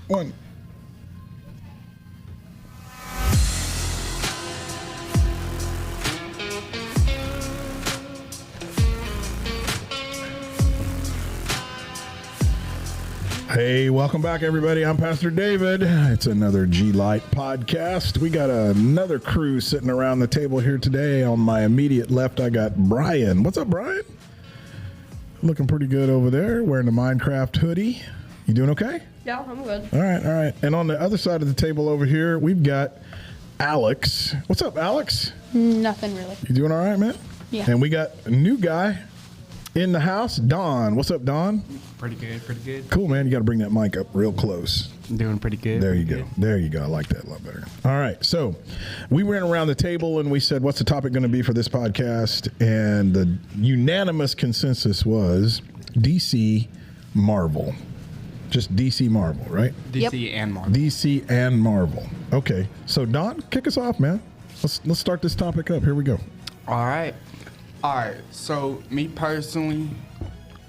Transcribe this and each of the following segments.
1. Hey, welcome back, everybody. I'm Pastor David. It's another Lite podcast. We got another crew sitting around the table here today. On my immediate left, I got Brian. What's up, Brian? Looking pretty good over there, wearing the Minecraft hoodie. You doing okay? Yeah, I'm good. All right. And on the other side of the table over here, we've got Alex. What's up, Alex? Nothing really. You doing all right, man? Yeah. And we got a new guy in the house, Don. What's up, Don? Pretty good. Cool, man. You got to bring that mic up real close. I'm doing pretty good. There you go. I like that a lot better. All right. So we went around the table and we said, what's the topic going to be for this podcast? And the unanimous consensus was DC Marvel. Just DC Marvel, right? DC and Marvel. DC and Marvel. Okay. So Don, kick us off, man. Let's start this topic up. Here we go. All right. So me personally,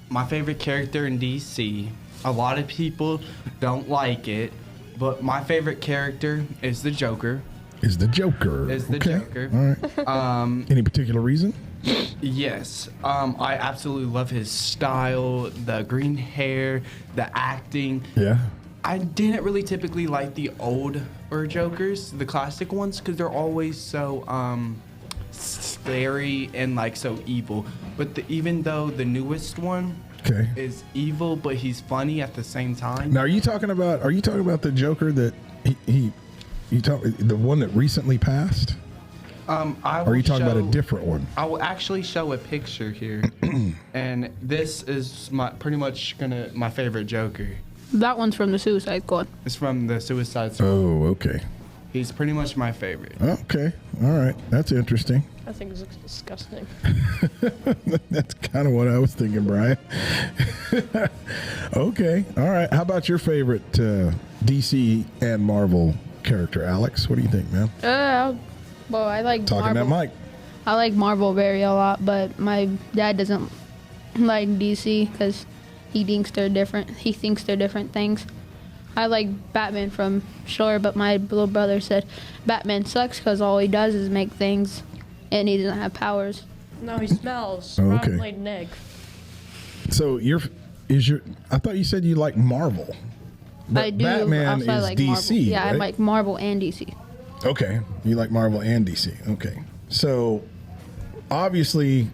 my favorite character in DC, a lot of people don't like it, but my favorite character is the Joker. Joker. All right. Any particular reason? Yes. I absolutely love his style, the green hair, the acting. Yeah. I didn't really typically like the older Jokers, the classic ones, because they're always so scary and like so evil. But even though the newest one is evil, but he's funny at the same time. Now, are you talking about the Joker that the one that recently passed? Or are you talking about a different one? I will actually show a picture here, and this is pretty much my favorite Joker. That one's from the Suicide Squad. It's from the Suicide Squad. Oh, okay. He's pretty much my favorite. Okay, all right, that's interesting. I think it looks disgusting. That's kind of what I was thinking, Brian. Okay, all right. How about your favorite DC and Marvel character, Alex? What do you think, man? Well, I like Talking Marvel. that mic. I like Marvel a lot, but my dad doesn't like DC because he thinks they're different. He thinks they're different things. I like Batman from sure, but my little brother said Batman sucks because all he does is make things, and he doesn't have powers. No, he smells. Oh, okay. Laid an egg. So I thought you said you like Marvel. But I do. Batman also, is I like DC, Marvel. Yeah, right? I like Marvel and DC. Okay, you like Marvel and DC. Okay, so obviously,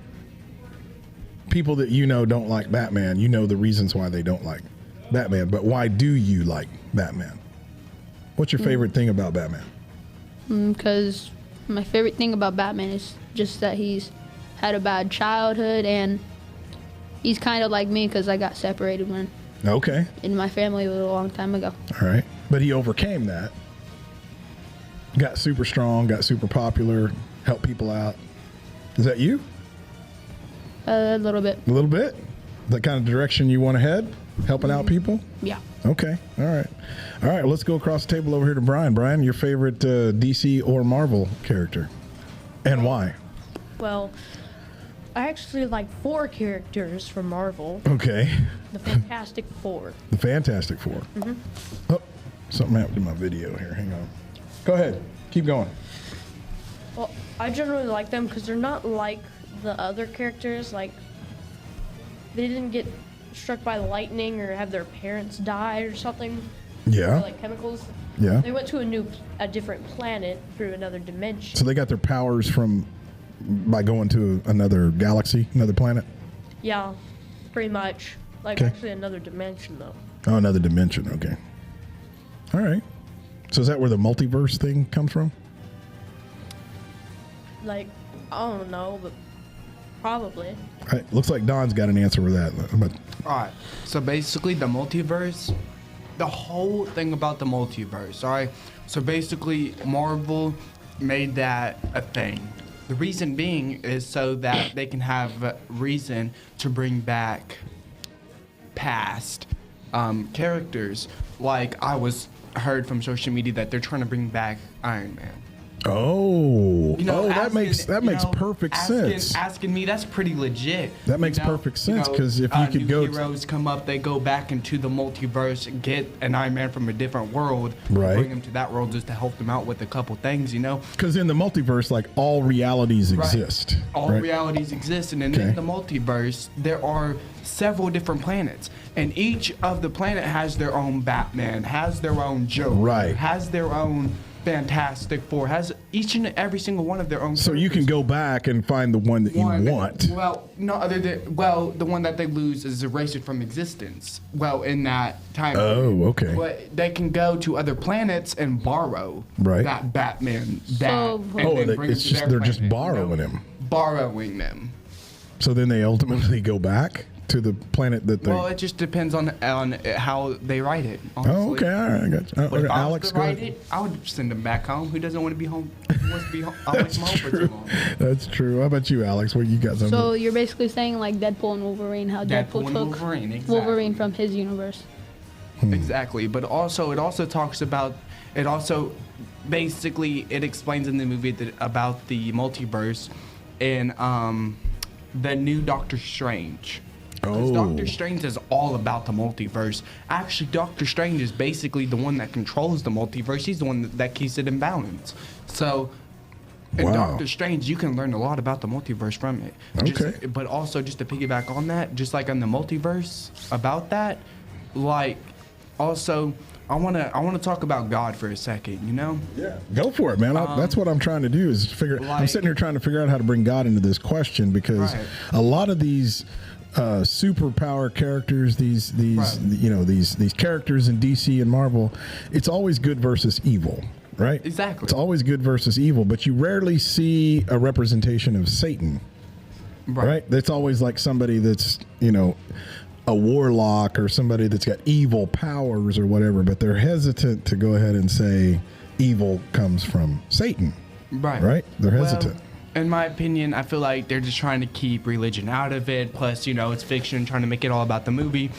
people that you know don't like Batman. You know the reasons why they don't like Batman, but why do you like Batman? What's your favorite thing about Batman? Because my favorite thing about Batman is just that he's had a bad childhood, and he's kind of like me because I got separated in my family a long time ago. All right, but he overcame that. Got super strong, got super popular, helped people out. Is that you? A little bit. A little bit? The kind of direction you want to head? Helping out people? Yeah. Okay. All right. Let's go across the table over here to Brian. Brian, your favorite DC or Marvel character, and why? Well, I actually like 4 characters from Marvel. Okay. The Fantastic Four. The Fantastic Four. Mm-hmm. Oh, something happened to my video here. Hang on. Go ahead. Keep going. Well, I generally like them because they're not like the other characters. Like, they didn't get struck by lightning or have their parents die or something. Yeah. Or like chemicals. Yeah. They went to a different planet through another dimension. So they got their powers by going to another galaxy, another planet? Yeah, pretty much. Like, Okay. actually another dimension, though. Oh, another dimension. Okay. All right. So is that where the multiverse thing comes from? Like, I don't know, but probably. All right. Looks like Don's got an answer for that. All right. So basically, the multiverse, the whole thing about the multiverse, all right? So basically, Marvel made that a thing. The reason being is so that they can have a reason to bring back past characters. Like, I heard from social media that they're trying to bring back Iron Man. Oh, You know, that makes perfect sense. Asking me, that's pretty legit. That makes perfect sense, 'cause if you could new go heroes come up, they go back into the multiverse, get an Iron Man from a different world, Right. bring him to that world just to help them out with a couple things, you know. Because in the multiverse, like all realities exist. All right? realities exist, and Okay. in the multiverse, there are several different planets, and each of the planet has their own Batman, has their own Joker, Right. has their own Fantastic Four, has each and every single one of their own. So you can go back and find the one that you want. Well, no other than the one that they lose is erased from existence. Well, in that time. Oh, okay. But they can go to other planets and borrow Right. that Batman. So- They're just borrowing him. Borrowing them. So then they ultimately go back to the planet that they. Well, it just depends on how they write it. Honestly. Oh, okay, all right, I got you. But if I Alex, was to go write ahead. it, I would send them back home. Who doesn't want to be home? Who wants to be home? Away from home for too long. That's true. How about you, Alex? What you got? Something? So you're basically saying like Deadpool and Wolverine, how Deadpool Deadpool, and took Wolverine, exactly. Wolverine from his universe. Exactly, but also it also talks about it. Also, basically, it explains in the movie about the multiverse and the new Doctor Strange. Because Oh. Doctor Strange is all about the multiverse. Actually, Doctor Strange is basically the one that controls the multiverse. He's the one that keeps it in balance. So, in Wow. Doctor Strange, you can learn a lot about the multiverse from it. Okay. But also, just to piggyback on that, just like on the multiverse, about that, like, also, I wanna talk about God for a second. You know? Yeah, go for it, man. That's what I'm trying to do is figure. I'm like- sitting here trying to figure out how to bring God into this question because Right. a lot of these superpower characters, these Right. you know these characters in DC and Marvel, it's always good versus evil, right? Exactly. It's always good versus evil, but you rarely see a representation of Satan, right? That's always like somebody that's a warlock or somebody that's got evil powers or whatever, but they're hesitant to go ahead and say evil comes from Satan. Right? They're hesitant. In my opinion, I feel like they're just trying to keep religion out of it. Plus, it's fiction, trying to make it all about the movie.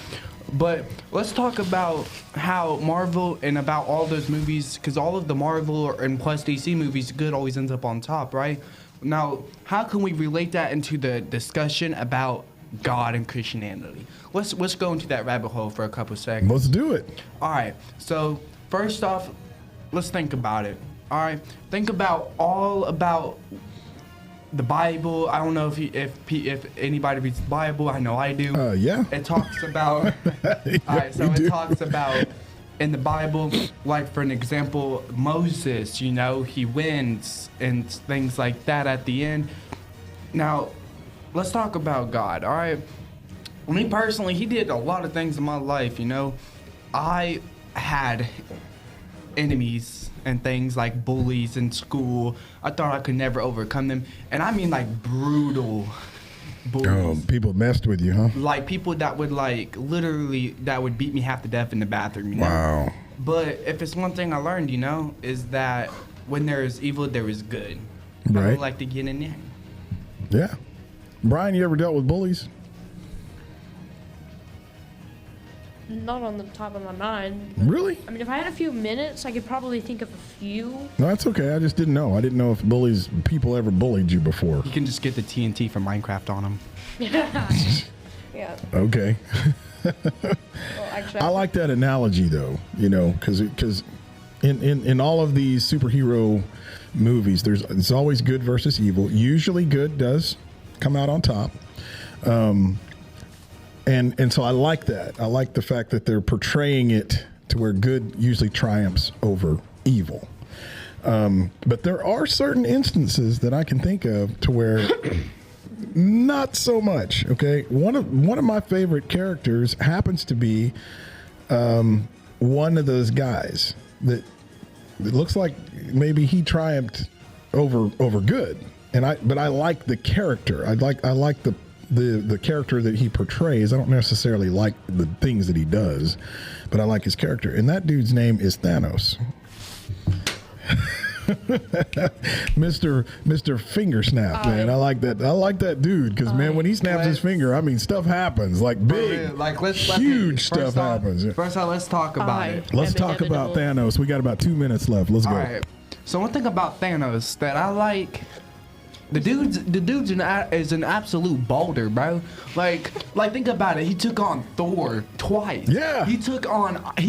But let's talk about how Marvel and about all those movies, because all of the Marvel and plus DC movies, good always ends up on top, right? Now, how can we relate that into the discussion about God and Christianity? Let's go into that rabbit hole for a couple seconds. Let's do it. All right. So first off, let's think about it. All right. Think about all about the Bible. I don't know if anybody reads the Bible. I know I do. Yeah. It talks about. Yeah, all right. So we it do. talks about in the Bible, like for an example, Moses. He wins and things like that at the end. Now, let's talk about God. All right. Me personally, he did a lot of things in my life. I had enemies and things like bullies in school. I thought I could never overcome them. And I mean like brutal bullies. Oh, people messed with you, huh? Like people that would literally that would beat me half to death in the bathroom. Wow. But if it's one thing I learned, is that when there is evil, there is good. I Right. don't like to get in there. Yeah. Brian, you ever dealt with bullies? Not on the top of my mind. Really? I mean, if I had a few minutes, I could probably think of a few. No, that's okay. I just didn't know. I didn't know if people ever bullied you before. You can just get the TNT from Minecraft on them. Yeah. Okay. Well, actually, I like that analogy though, because in all of these superhero movies, it's always good versus evil. Usually good does come out on top. And so I like that. I like the fact that they're portraying it to where good usually triumphs over evil. But there are certain instances that I can think of to where not so much. Okay, one of my favorite characters happens to be one of those guys that it looks like maybe he triumphed over good. But I like the character. I like the character that he portrays. I don't necessarily like the things that he does, but I like his character. And that dude's name is Thanos. Mr. Finger Snap, man. I like that. I like that dude because man, when he snaps his finger, I mean, stuff happens like big, huge stuff happens. First off, let's talk about it. Let's talk about Thanos. We got about 2 minutes left. Let's go. All right. So one thing about Thanos that I like, the dude's is an absolute boulder, bro. Like think about it. He took on Thor twice. Yeah. He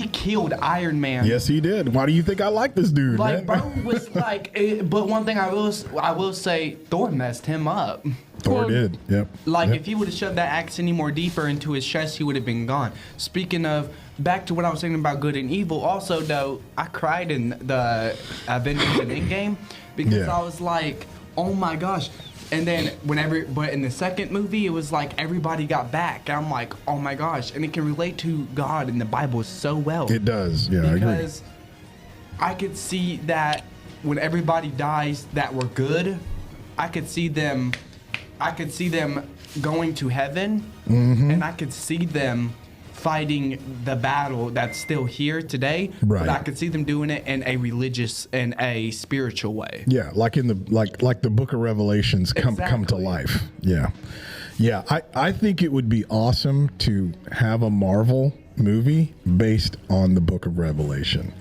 killed Iron Man. Yes, he did. Why do you think I like this dude, Like, man? bro was like, but one thing I will say, Thor messed him up. Thor did. Yep. Like, Yep. if he would have shoved that axe any more deeper into his chest, he would have been gone. Speaking of, back to what I was saying about good and evil, also, though, I cried in the Avengers and Endgame because Yeah. I was like, oh my gosh. And then but in the second movie, it was like everybody got back. And I'm like, oh my gosh. And it can relate to God in the Bible so well. It does. Yeah, I agree. Because I could see that when everybody dies that were good, I could see them going to heaven, and I could see them fighting the battle that's still here today. Right. But I could see them doing it in a religious and a spiritual way. Yeah, like in the like the Book of Revelations come to Exactly. life. Yeah, yeah. I think it would be awesome to have a Marvel movie based on the Book of Revelation.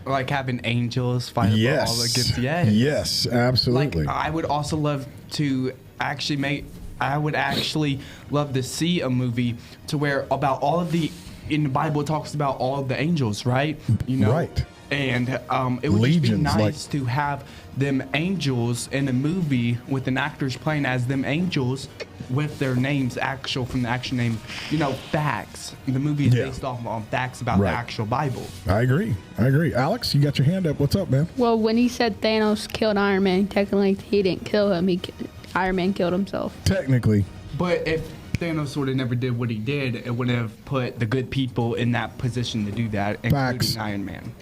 Like having angels fight over all the gifts. Yes. Yes, absolutely. Like, I would also love to I would actually love to see a movie to where about all of in the Bible it talks about all of the angels, right? You know, Right. And it would Legions, just be like- nice to have them angels in a movie with an actors playing as them angels with their names from the actual name. You know, facts. The movie is Yeah. based off on facts about Right. the actual Bible. I agree. Alex, you got your hand up. What's up, man? Well, when he said Thanos killed Iron Man, technically he didn't kill him. Iron Man killed himself. Technically, But if Thanos would have never did what he did, it would have put the good people in that position to do that, including Facts. Iron Man.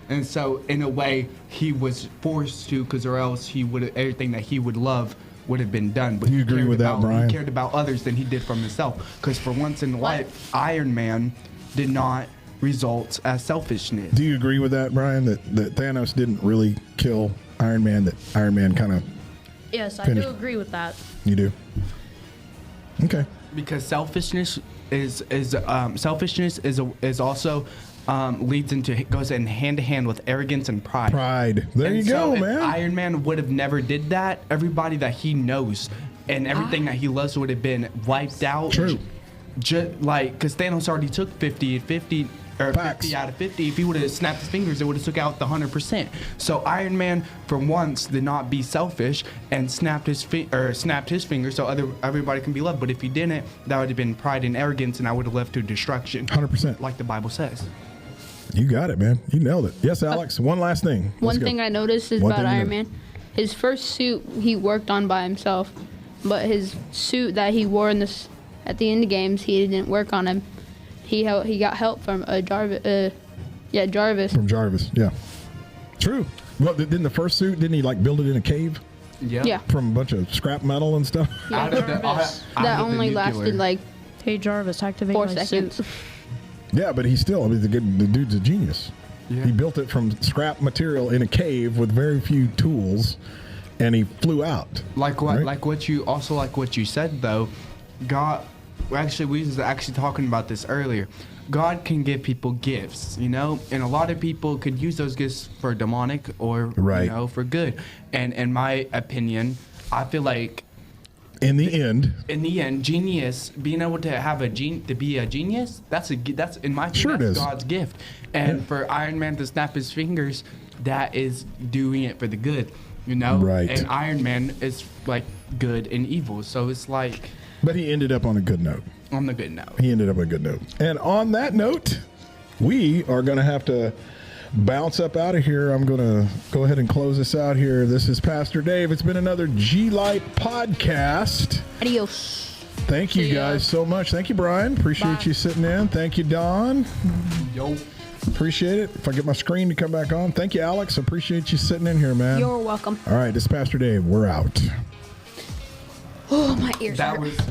And so, in a way, he was forced to, because or else everything that he would love would have been done. But You he agree cared with that, about, Brian? He cared about others than he did from himself. Because for once in life, Iron Man did not result as selfishness. do you agree with that, Brian? That Thanos didn't really kill Iron Man. That Iron Man kind of Yes, I Finished. do agree with that. you do. Okay. Because selfishness is also goes in hand to hand with arrogance and pride. Pride. There And you so go, if man. Iron Man would have never did that, everybody that he knows and everything that he loves would have been wiped out. True. Because Thanos already took 50 Facts. out of 50. If he would have snapped his fingers, it would have took out the 100%. So Iron Man, for once, did not be selfish and snapped his fingers so everybody can be loved. But if he didn't, that would have been pride and arrogance, and I would have left to destruction. 100%. Like the Bible says. You got it, man. You nailed it. Yes, Alex. One last thing. Let's One go. thing I noticed is One about thing you Iron Man, his first suit he worked on by himself, but his suit that he wore at the end of games, he didn't work on him. He got help from Jarvis. From Jarvis. Yeah. True. Well, didn't the first suit? Didn't he build it in a cave Yeah. from a bunch of scrap metal and stuff? Out of the, Jarvis. That only lasted like Hey Jarvis, activate 4 my seconds. suit. Yeah, but he's still. I mean, the dude's a genius. Yeah. He built it from scrap material in a cave with very few tools, and he flew out. Like what? Right? Like what you said though. God, we was actually talking about this earlier. God can give people gifts, you know, and a lot of people could use those gifts for demonic or Right. for good. And in my opinion, I feel like In the end, in the end, genius, being able to have to be a genius, that's in my opinion, Sure it that's is. God's gift. And Yeah. for Iron Man to snap his fingers, that is doing it for the good, you know. Right. And Iron Man is like good and evil, so it's like but he ended up on a good note. on the good note. He ended up on a good note. And on that note, we are going to have to bounce up out of here. I'm going to go ahead and close this out here. This is Pastor Dave. It's been another Lite podcast. Adios. Thank you See ya. guys so much. Thank you, Brian. Appreciate Bye. you sitting in. Thank you, Don. Yo. Appreciate it. If I get my screen to come back on. Thank you, Alex. Appreciate you sitting in here, man. You're welcome. All right, this is Pastor Dave. We're out. Oh, my ears That hurt. was